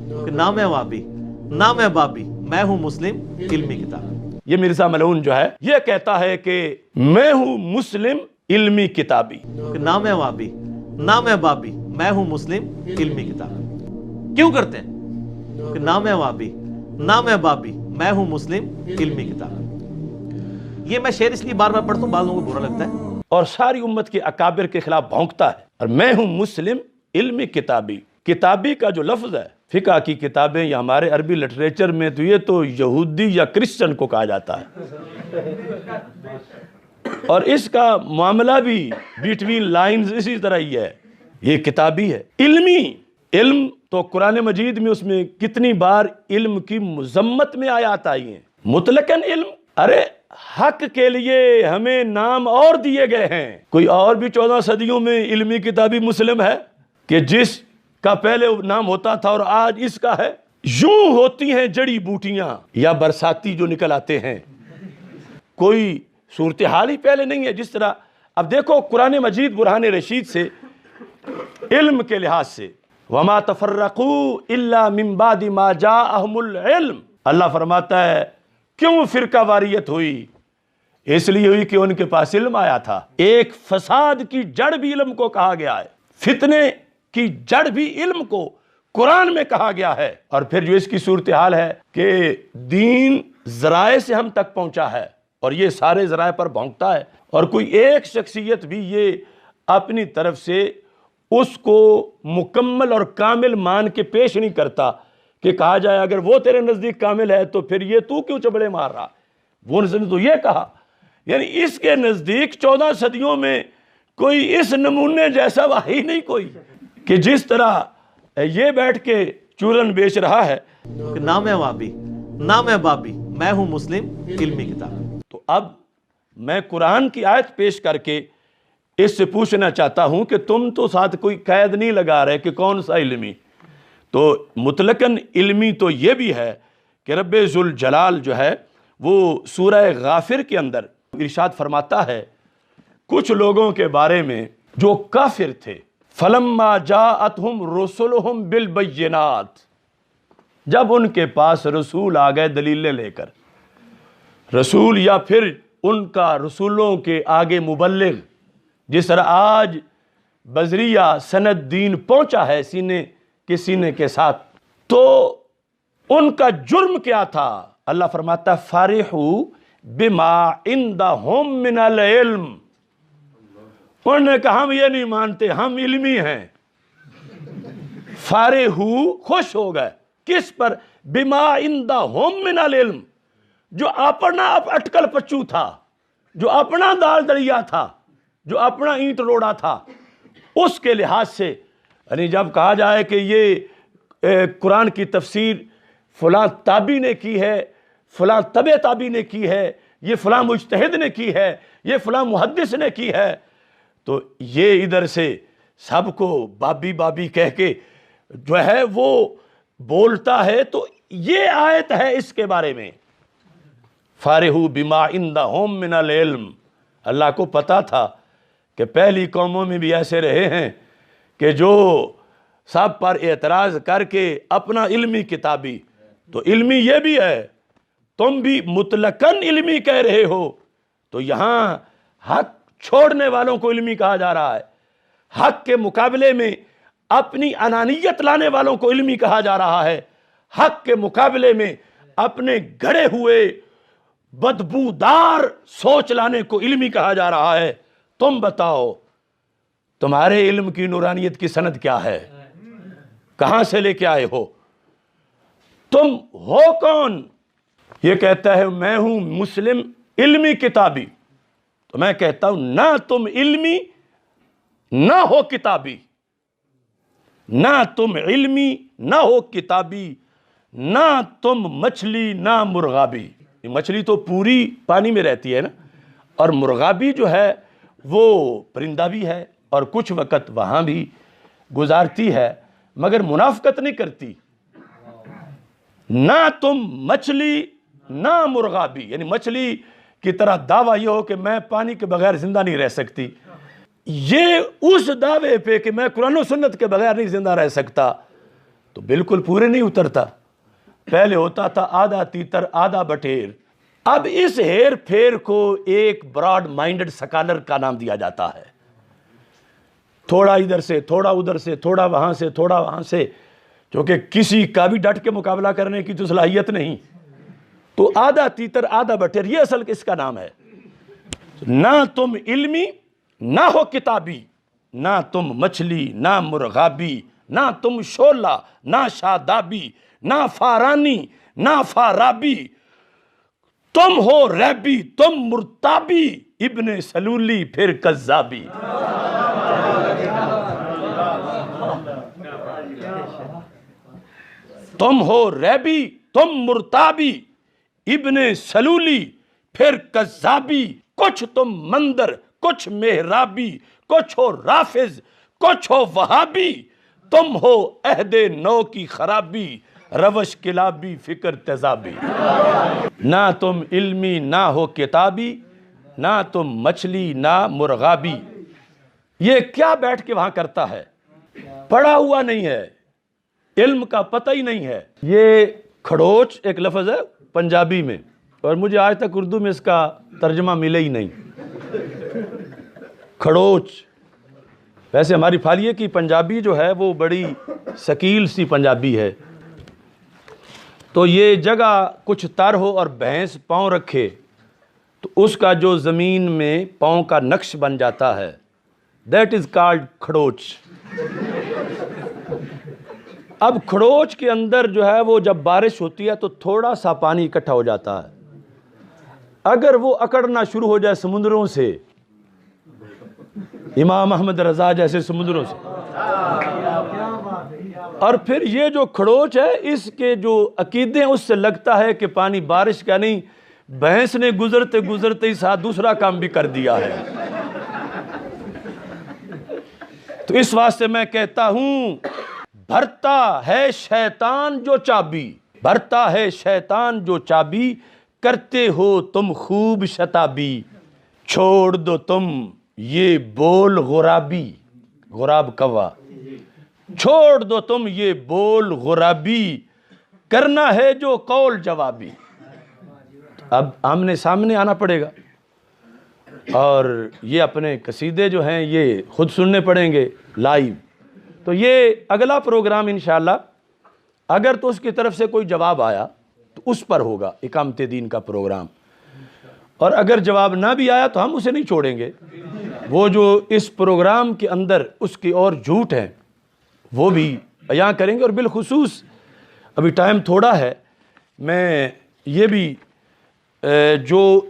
کہ نہ میں وابی نہ میں بابی، میں ہوں مسلم علمی کتابی۔ یہ مرزا ملعون جو ہے یہ کہتا ہے کہ میں ہوں مسلم علمی کتابی۔ کہ نہ میں وابی نہ میں بابی، میں ہوں مسلم علمی کتابی۔ کیوں کرتے ہیں کہ نہ میں وابی نہ میں بابی، میں ہوں مسلم علمی کتابی۔ یہ میں شعر اس لیے بار بار پڑھتا ہوں، بعض لوگوں کو برا لگتا ہے، اور ساری امت کے اکابر کے خلاف بھونکتا ہے، اور میں ہوں مسلم علمی کتابی۔ کتابی کا جو لفظ ہے فقہ کی کتابیں یا ہمارے عربی لٹریچر میں تو یہ تو یہودی یا کرسچن کو کہا جاتا ہے، اور اس کا معاملہ بھی بٹوین لائنز اسی طرح ہی ہے، یہ کتابی ہے۔ علمی علم تو قرآن مجید میں اس میں کتنی بار علم کی مذمت میں آیات آئی ہیں۔ مطلقاً علم، ارے حق کے لیے ہمیں نام اور دیے گئے ہیں۔ کوئی اور بھی 14 صدیوں میں علمی کتابی مسلم ہے کہ جس کا پہلے نام ہوتا تھا اور آج اس کا ہے؟ یوں ہوتی ہیں جڑی بوٹیاں یا برساتی جو نکل آتے ہیں، کوئی صورتحال ہی پہلے نہیں ہے۔ جس طرح اب دیکھو قرآن مجید برہان رشید سے علم کے لحاظ سے وما تفرقوا الا من بعد ما جاءهم العلم، اللہ فرماتا ہے کیوں فرقہ واریت ہوئی؟ اس لیے ہوئی کہ ان کے پاس علم آیا تھا۔ ایک فساد کی جڑ بھی علم کو کہا گیا ہے، فتنے کی جڑ بھی علم کو قرآن میں کہا گیا ہے۔ اور پھر جو اس کی صورتحال ہے کہ دین ذرائع سے ہم تک پہنچا ہے اور یہ سارے ذرائع پر بھونکتا ہے، اور کوئی ایک شخصیت بھی یہ اپنی طرف سے اس کو مکمل اور کامل مان کے پیش نہیں کرتا کہ کہا جائے اگر وہ تیرے نزدیک کامل ہے تو پھر یہ تو کیوں چبڑے مار رہا؟ وہ نے تو یہ کہا، یعنی اس کے نزدیک 14 صدیوں میں کوئی اس نمونے جیسا وحی نہیں کوئی، کہ جس طرح یہ بیٹھ کے چولن بیچ رہا ہے کہ نہ میں وابی نہ میں بابی، میں ہوں مسلم علمی کتابی۔ تو اب میں قرآن کی آیت پیش کر کے اس سے پوچھنا چاہتا ہوں کہ تم تو ساتھ کوئی قید نہیں لگا رہے کہ کون سا علمی، تو مطلقاً علمی تو یہ بھی ہے کہ رب ذوالجلال جو ہے وہ سورہ غافر کے اندر ارشاد فرماتا ہے کچھ لوگوں کے بارے میں جو کافر تھے، فلما جاءتہم رسلہم بالبینات، جب ان کے پاس رسول آ گئے دلیلیں لے کر، رسول یا پھر ان کا رسولوں کے آگے مبلغ، جس طرح آج بذریعہ سند دین پہنچا ہے سینے کے سینے کے ساتھ، تو ان کا جرم کیا تھا؟ اللہ فرماتا فارحوا بما عندہم من العلم، انہوں نے کہا ہم یہ نہیں مانتے، ہم علمی ہیں۔ فارحوا، خوش ہو گئے، کس پر؟ بما عندہم من العلم، جو اپنا اٹکل پچو تھا، جو اپنا دال دریا تھا، جو اپنا اینٹ روڑا تھا، اس کے لحاظ سے، یعنی جب کہا جائے کہ یہ قرآن کی تفسیر فلاں تابعی نے کی ہے، فلاں تبع تابعی نے کی ہے، یہ فلاں مجتہد نے کی ہے، یہ فلاں محدث نے کی ہے، تو یہ ادھر سے سب کو بابی بابی کہہ کے جو ہے وہ بولتا ہے، تو یہ آیت ہے اس کے بارے میں، فارحوا بما عندہم من العلم۔ اللہ کو پتا تھا کہ پہلی قوموں میں بھی ایسے رہے ہیں کہ جو سب پر اعتراض کر کے اپنا علمی کتابی، تو علمی یہ بھی ہے، تم بھی مطلقاً علمی کہہ رہے ہو، تو یہاں حق چھوڑنے والوں کو علمی کہا جا رہا ہے، حق کے مقابلے میں اپنی انانیت لانے والوں کو علمی کہا جا رہا ہے، حق کے مقابلے میں اپنے گڑے ہوئے بدبودار سوچ لانے کو علمی کہا جا رہا ہے۔ تم بتاؤ تمہارے علم کی نورانیت کی سند کیا ہے؟ کہاں سے لے کے آئے ہو؟ تم ہو کون؟ یہ کہتا ہے میں ہوں مسلم علمی کتابی، تو میں کہتا ہوں نہ تم علمی نہ ہو کتابی، نہ تم علمی نہ ہو کتابی، نہ تم مچھلی نہ مرغابی۔ مچھلی تو پوری پانی میں رہتی ہے نا، اور مرغابی جو ہے وہ پرندہ بھی ہے اور کچھ وقت وہاں بھی گزارتی ہے مگر منافقت نہیں کرتی۔ نہ تم مچھلی نہ مرغابی، یعنی مچھلی کی طرح دعویٰ یہ ہو کہ میں پانی کے بغیر زندہ نہیں رہ سکتی، یہ اس دعوے پہ کہ میں قرآن و سنت کے بغیر نہیں زندہ رہ سکتا، تو بالکل پورے نہیں اترتا. پہلے ہوتا تھا آدھا تیتر آدھا بٹیر. اب اس ہیر پھیر کو ایک براڈ مائنڈڈ سکالر کا نام دیا جاتا ہے. تھوڑا ادھر سے، تھوڑا ادھر سے، تھوڑا وہاں سے، تھوڑا وہاں سے، کیونکہ کسی کا بھی ڈٹ کے مقابلہ کرنے کی تو صلاحیت نہیں. تو آدھا تیتر آدھا بٹیر، یہ اصل اس کا نام ہے. نہ تم علمی نہ ہو کتابی، نہ تم مچھلی نہ مرغابی، نہ تم شعلہ نہ شادابی، نہ فارانی نہ فارابی، تم ہو ریبی تم مرتابی، ابن سلولی پھر کذابی. تم ہو ریبی تم مرتابی، ابن سلولی پھر کذابی. کچھ تم مندر کچھ محرابی، کچھ ہو رافض کچھ ہو وہابی، تم ہو عہد نو کی خرابی، روش کلابی فکر تیزابی. نہ تم علمی نہ ہو کتابی، نہ تم مچھلی نہ مرغابی. یہ کیا بیٹھ کے وہاں کرتا ہے؟ پڑھا ہوا نہیں ہے، علم کا پتہ ہی نہیں ہے. یہ کھڑوچ ایک لفظ ہے پنجابی میں، اور مجھے آج تک اردو میں اس کا ترجمہ ملے ہی نہیں. کھڑوچ. ویسے ہماری پھالیے کی پنجابی جو ہے وہ بڑی ثقیل سی پنجابی ہے. تو یہ جگہ کچھ تر ہو اور بھینس پاؤں رکھے تو اس کا جو زمین میں پاؤں کا نقش بن جاتا ہے، دیٹ از کالڈ کھڑوچ. اب کھڑوچ کے اندر جو ہے وہ جب بارش ہوتی ہے تو تھوڑا سا پانی اکٹھا ہو جاتا ہے. اگر وہ اکڑنا شروع ہو جائے سمندروں سے، امام احمد رضا جیسے سمندروں سے، اور پھر یہ جو کھڑوچ ہے اس کے جو عقیدے اس سے لگتا ہے کہ پانی بارش کا نہیں، بھینس نے گزرتے گزرتے ہی ساتھ دوسرا کام بھی کر دیا ہے. تو اس واسطے میں کہتا ہوں، بھرتا ہے شیطان جو چابی، بھرتا ہے شیطان جو چابی، کرتے ہو تم خوب شتابی. چھوڑ دو تم یہ بول غرابی، غراب کوا، چھوڑ دو تم یہ بول غرابی، کرنا ہے جو قول جوابی. اب آمنے سامنے آنا پڑے گا اور یہ اپنے قصیدے جو ہیں یہ خود سننے پڑیں گے لائیو. تو یہ اگلا پروگرام انشاءاللہ اگر تو اس کی طرف سے کوئی جواب آیا تو اس پر ہوگا اقامت دین کا پروگرام، اور اگر جواب نہ بھی آیا تو ہم اسے نہیں چھوڑیں گے. وہ جو اس پروگرام کے اندر اس کی اور جھوٹ ہیں وہ بھی بیان کریں گے. اور بالخصوص ابھی ٹائم تھوڑا ہے، میں یہ بھی جو